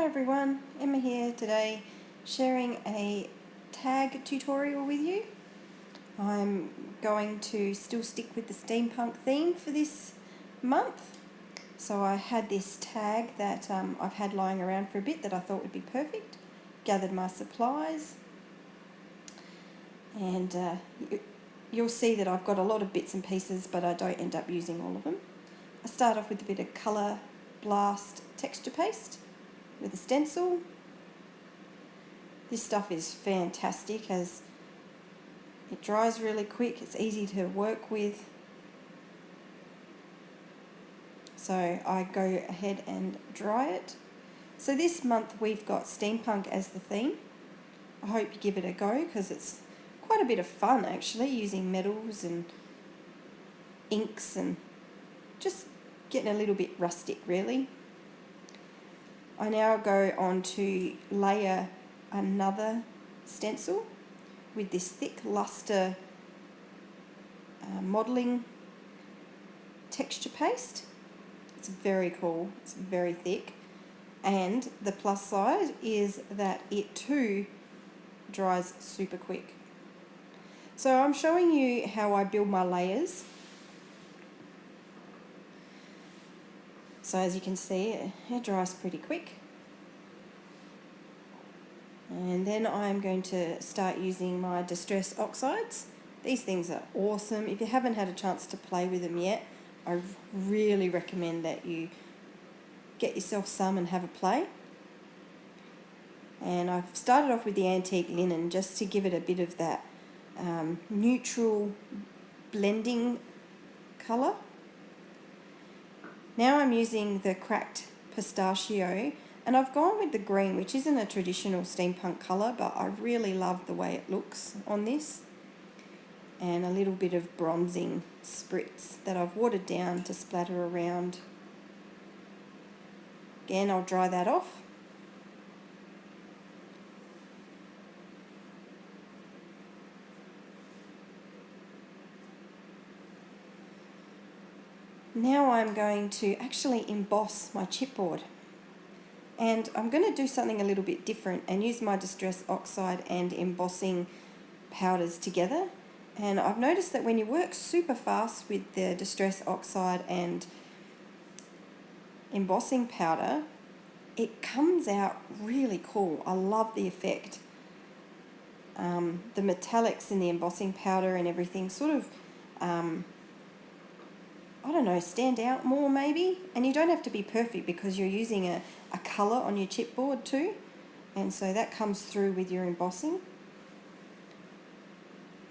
Hi everyone, Emma here today sharing a tag tutorial with you. I'm going to still stick with the steampunk theme for this month. So I had this tag that I've had lying around for a bit that I thought would be perfect. Gathered my supplies and you'll see that I've got a lot of bits and pieces, but I don't end up using all of them. I start off with a bit of Colour Blast texture paste with a stencil. This stuff is fantastic as it dries really quick, it's easy to work with. So I go ahead and dry it. So this month we've got steampunk as the theme. I hope you give it a go because it's quite a bit of fun actually, using metals and inks and just getting a little bit rustic really. I now go on to layer another stencil with this thick luster modelling texture paste. It's very cool, it's very thick, and the plus side is that it too dries super quick. So I'm showing you how I build my layers. So as you can see, it dries pretty quick. And then I'm going to start using my distress oxides. These things are awesome. If you haven't had a chance to play with them yet, I really recommend that you get yourself some and have a play. And I've started off with the antique linen just to give it a bit of that neutral blending colour. Now I'm using the cracked pistachio, and I've gone with the green, which isn't a traditional steampunk colour, but I really love the way it looks on this. And a little bit of bronzing spritz that I've watered down to splatter around. Again, I'll dry that off. Now I'm going to actually emboss my chipboard. And I'm going to do something a little bit different and use my distress oxide and embossing powders together. And I've noticed that when you work super fast with the distress oxide and embossing powder, it comes out really cool. I love the effect. The metallics in the embossing powder and everything sort of I don't know, stand out more maybe. And you don't have to be perfect because you're using a colour on your chipboard too. And so that comes through with your embossing.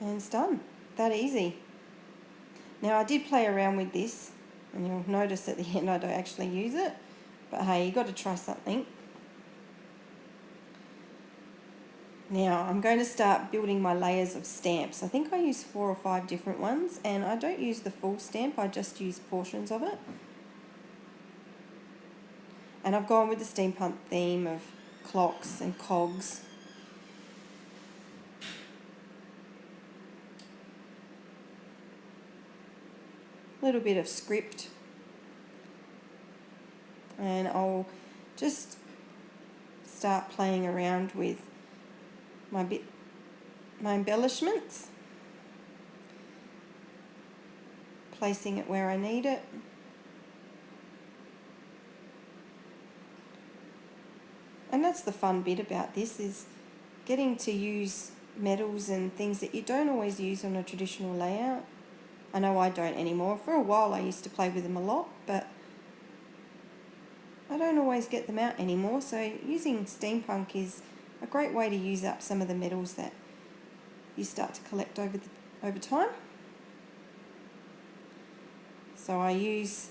And it's done. That easy. Now I did play around with this, and you'll notice at the end I don't actually use it. But hey, you've got to try something. Now I'm going to start building my layers of stamps. I think I use 4 or 5 different ones, and I don't use the full stamp, I just use portions of it. And I've gone with the steampunk theme of clocks and cogs. A little bit of script. And I'll just start playing around with my embellishments, placing it where I need it. And that's the fun bit about this, is getting to use metals and things that you don't always use on a traditional layout. I know I don't anymore. For a while I used to play with them a lot, but I don't always get them out anymore, so using steampunk is a great way to use up some of the metals that you start to collect over time. So I use,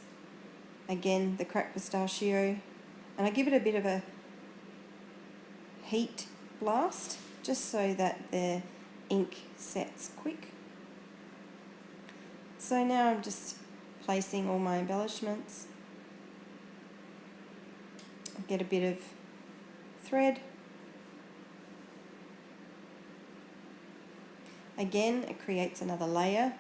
again, the cracked pistachio, and I give it a bit of a heat blast just so that the ink sets quick. So now I'm just placing all my embellishments. I get a bit of thread. Again, it creates another layer.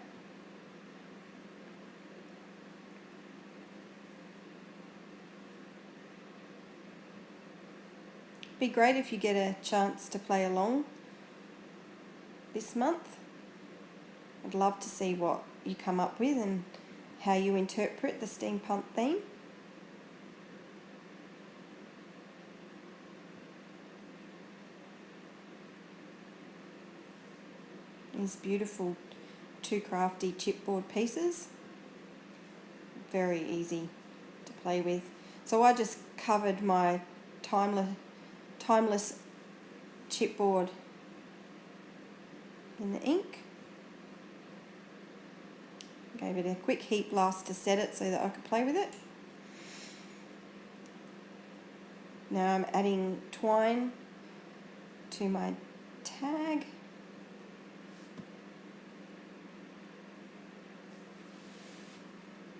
be great if you get a chance to play along this month. I'd love to see what you come up with and how you interpret the steampunk theme. These beautiful 2crafty chipboard pieces. Very easy to play with. So I just covered my timeless chipboard in the ink. Gave it a quick heat blast to set it so that I could play with it. Now I'm adding twine to my tag.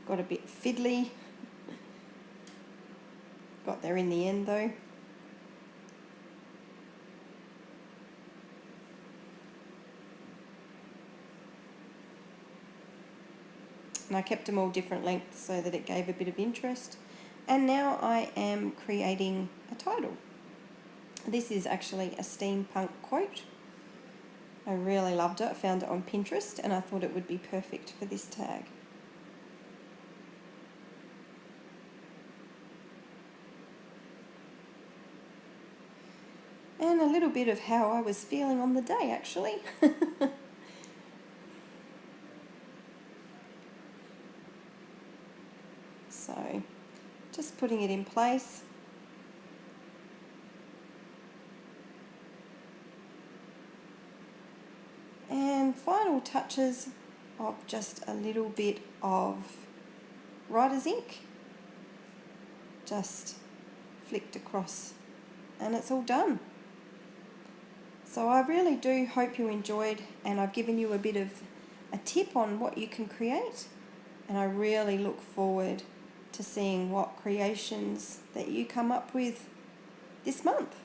Got a bit fiddly. Got there in the end though. And I kept them all different lengths so that it gave a bit of interest. And now I am creating a title. This is actually a steampunk quote. I really loved it. I found it on Pinterest and I thought it would be perfect for this tag. And a little bit of how I was feeling on the day, actually. So, just putting it in place. And final touches of just a little bit of writer's ink. Just flicked across and it's all done. So I really do hope you enjoyed, and I've given you a bit of a tip on what you can create, and I really look forward to seeing what creations that you come up with this month.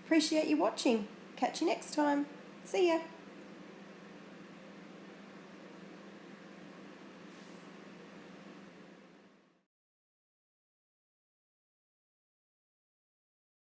Appreciate you watching. Catch you next time. See ya.